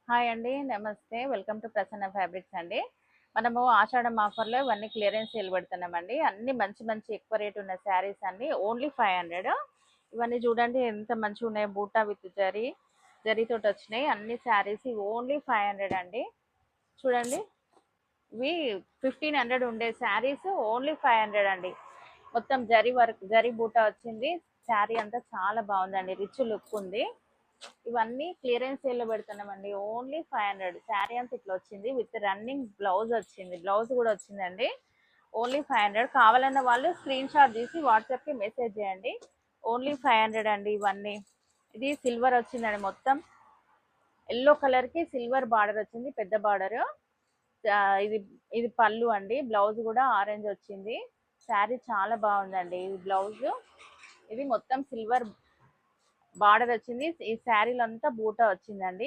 Hi అండి. నమస్తే. Welcome to Prasanna fabrics అండి. మనము ఆషాఢం ఆఫర్‌లో ఇవన్నీ క్లియరెన్స్ సేల్ పెడుతున్నామండి. అన్నీ మంచి మంచి ఎక్కువ రేట్ ఉన్న శారీస్ అన్నీ ఓన్లీ 500. ఇవన్నీ చూడండి ఎంత మంచిగున్నాయో బూటా విత్ జరీతోటి వచ్చినాయి. అన్ని శారీస్ ఓన్లీ 500 అండి. చూడండి ఇవి 1500 ఉండే శారీస్ ఓన్లీ 500 అండి. మొత్తం జరీ వర్క్ జరీ బూటా వచ్చింది. శారీ అంతా చాలా బాగుందండి. రిచ్ లుక్ ఉంది. ఇవన్నీ క్లియరెన్స్ సేల్ లో పెడుతున్నామండి. ఓన్లీ 500. శారీ అంతా ఇట్లా వచ్చింది విత్ రన్నింగ్ బ్లౌజ్ వచ్చింది. బ్లౌజ్ కూడా వచ్చిందండి. ఓన్లీ 500. కావాలన్న వాళ్ళు స్క్రీన్ షాట్ తీసి వాట్సాప్ కి మెసేజ్ చేయండి. ఓన్లీ 500 అండి. ఇవన్నీ ఇది సిల్వర్ వచ్చిందండి. మొత్తం ఎల్లో కలర్ కి సిల్వర్ బార్డర్ వచ్చింది, పెద్ద బార్డర్. ఇది ఇది పళ్ళు అండి. బ్లౌజ్ కూడా ఆరెంజ్ వచ్చింది. శారీ చాలా బాగుందండి. ఇది బ్లౌజ్, ఇది మొత్తం సిల్వర్ బార్డర్ వచ్చింది. ఈ శారీలో అంతా బూటా వచ్చిందండి,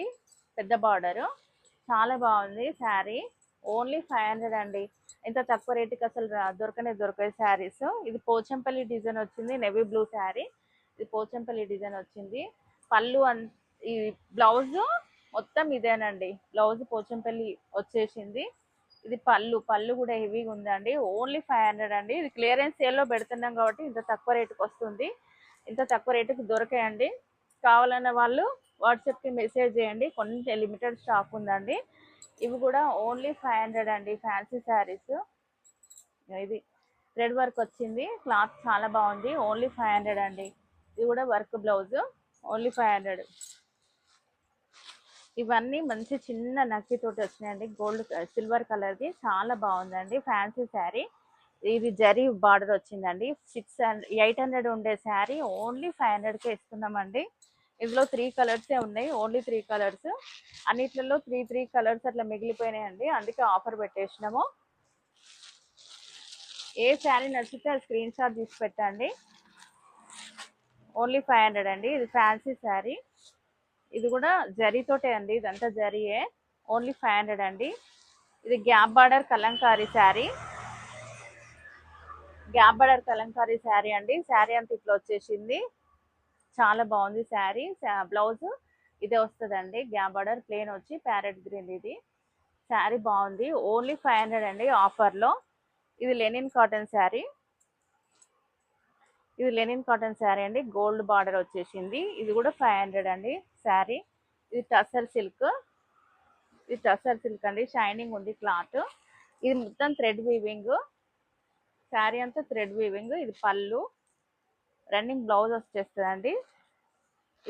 పెద్ద బార్డర్. చాలా బాగుంది శారీ. ఓన్లీ 500 అండి. ఇంత తక్కువ రేటుకి అసలు దొరకని శారీస్. ఇది పోచంపల్లి డిజైన్ వచ్చింది, నెవీ బ్లూ శారీ. ఇది పోచంపల్లి డిజైన్ వచ్చింది. పళ్ళు ఈ బ్లౌజ్ మొత్తం ఇదేనండి. బ్లౌజ్ పోచంపల్లి వచ్చేసింది. ఇది పళ్ళు, పళ్ళు కూడా హెవీగా ఉందండి. ఓన్లీ 500 అండి. ఇది క్లియరెన్స్ సేల్లో పెడుతున్నాం కాబట్టి ఇంత తక్కువ రేటుకి వస్తుంది. ఇంత తక్కువ రేటుకి దొరకాయండి. కావాలన్న వాళ్ళు వాట్సాప్కి మెసేజ్ చేయండి. కొంచెం లిమిటెడ్ స్టాక్ ఉందండి. ఇవి కూడా ఓన్లీ 500 అండి. ఫ్యాన్సీ శారీస్. ఇది థ్రెడ్ వర్క్ వచ్చింది. క్లాత్ చాలా బాగుంది. ఓన్లీ 500 అండి. ఇది కూడా వర్క్ బ్లౌజ్. ఓన్లీ 500. ఇవన్నీ మంచి చిన్న నక్కి తోటి వచ్చినాయండి. గోల్డ్ సిల్వర్ కలర్ది చాలా బాగుందండి. ఫ్యాన్సీ శారీ. ఇది జరీ బార్డర్ వచ్చిందండి. 800 ఉండే శారీ ఓన్లీ 500కే ఇస్తున్నామండి. ఇందులో 3 కలర్సే ఉన్నాయి. Only 3 colours. అన్నిట్లలో 3 కలర్స్ అట్లా మిగిలిపోయినాయండి. అందుకే ఆఫర్ పెట్టేసినాము. ఏ శారీ నచ్చితే అది స్క్రీన్ షాట్ తీసి పెట్టండి. ఓన్లీ 500 అండి. ఇది ఫ్యాన్సీ శారీ. ఇది కూడా జరీతోటే అండి. ఇదంతా జరీయే. ఓన్లీ 500 అండి. ఇది gap border Kalamkari sari. Gap border Kalamkari sari అండి. శారీ అంతా ఇట్లా వచ్చేసింది. చాలా బాగుంది శారీ. బ్లౌజ్ ఇదే వస్తుందండి. గ్యాప్ బార్డర్ ప్లేన్ వచ్చి ప్యారెట్ గ్రీన్. ఇది శారీ బాగుంది. ఓన్లీ 500 అండి ఆఫర్లో. ఇది లెనిన్ కాటన్ శారీ. ఇది లెనిన్ కాటన్ శారీ అండి. గోల్డ్ బార్డర్ వచ్చేసింది. ఇది కూడా 500 అండి శారీ. ఇది టసర్ సిల్క్. ఇది టసర్ సిల్క్ అండి. షైనింగ్ ఉంది క్లాత్. ఇది మొత్తం థ్రెడ్ వీవింగ్. శారీ అంతా థ్రెడ్ వీవింగ్. ఇది పళ్ళు, రన్నింగ్ బ్లౌజ్ వచ్చేస్తుందండి.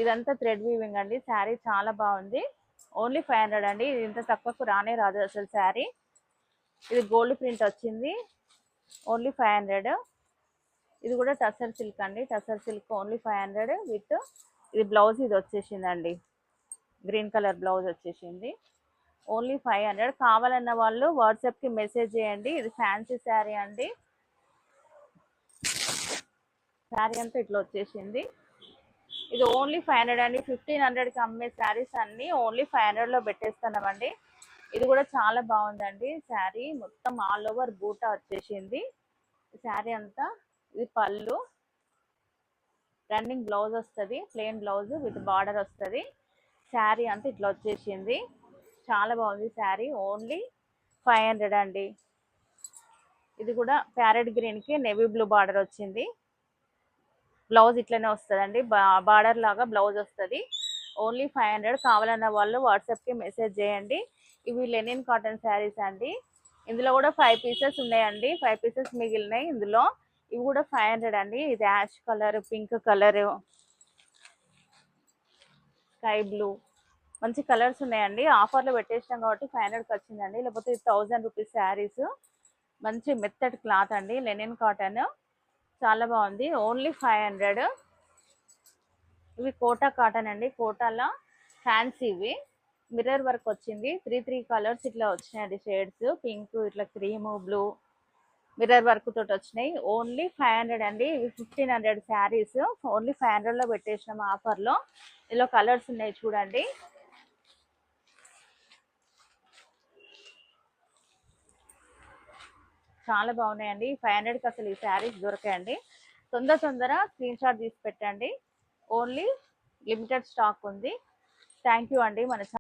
ఇదంతా థ్రెడ్ వీవింగ్ అండి. శారీ చాలా బాగుంది. ఓన్లీ 500 అండి. ఇది ఇంత తక్కువకు రానే రాదు అసలు శారీ. ఇది గోల్డ్ ప్రింట్ వచ్చింది. ఓన్లీ 500. ఇది కూడా టసర్ సిల్క్ అండి. టసర్ సిల్క్ ఓన్లీ 500 విత్ ఇది బ్లౌజ్ ఇది వచ్చేసిందండి. గ్రీన్ కలర్ బ్లౌజ్ వచ్చేసింది. ఓన్లీ 500. కావాలన్న వాళ్ళు వాట్సాప్కి మెసేజ్ చేయండి. ఇది ఫ్యాన్సీ శారీ అండి. శారీ అంతా ఇట్లా వచ్చేసింది. ఇది ఓన్లీ 500 అండి. 1500కి అమ్మే శారీస్ అన్నీ ఓన్లీ 500లో పెట్టేస్తున్నామండి. ఇది కూడా చాలా బాగుందండి శారీ. మొత్తం ఆల్ ఓవర్ బూటా వచ్చేసింది శారీ అంతా. ఇది పళ్ళు, రన్నింగ్ బ్లౌజ్ వస్తుంది, ప్లెయిన్ బ్లౌజ్ విత్ బార్డర్ వస్తుంది. శారీ అంతా ఇట్లా వచ్చేసింది. చాలా బాగుంది శారీ. ఓన్లీ 500 అండి. ఇది కూడా ప్యారెట్ గ్రీన్కి నెవీ బ్లూ బార్డర్ వచ్చింది. బ్లౌజ్ ఇట్లనే వస్తుందండి. బార్డర్ లాగా బ్లౌజ్ వస్తుంది. ఓన్లీ 500. కావాలన్న వాళ్ళు వాట్సాప్కి మెసేజ్ చేయండి. ఇవి లెనిన్ కాటన్ శారీస్ అండి. ఇందులో కూడా 5 పీసెస్ ఉన్నాయండి. 5 పీసెస్ మిగిలినాయి ఇందులో. ఇవి కూడా 500 అండి. ఇది ash colour, pink colour, sky blue, మంచి కలర్స్ ఉన్నాయండి. ఆఫర్లో పెట్టేసినాం కాబట్టి 500కి వచ్చిందండి. లేకపోతే 1000 రూపీస్ శారీస్. మంచి మెత్తటి క్లాత్ అండి. లెనిన్ కాటన్ చాలా బాగుంది. ఓన్లీ 500. ఇవి కోటా కాటన్ అండి. కోటాలో ఫ్యాన్సీ. ఇవి మిర్రర్ వర్క్ వచ్చింది. 3 కలర్స్ ఇట్లా వచ్చినాయండి షేడ్స్. పింక్, ఇట్లా క్రీము, బ్లూ, మిర్రర్ వర్క్ తోటి వచ్చినాయి. ఓన్లీ 500 అండి. ఇవి 1500 శారీస్. ఓన్లీ 500లో పెట్టేసినాం ఆఫర్లో. ఇందులో కలర్స్ ఉన్నాయి చూడండి. చాలా బాగున్నాయండి. 500కి అసలు ఈ శారీస్ దొరకాయండి. తొందర స్క్రీన్ షాట్ తీసి పెట్టండి. ఓన్లీ లిమిటెడ్ స్టాక్ ఉంది. థ్యాంక్ యూ అండి. మన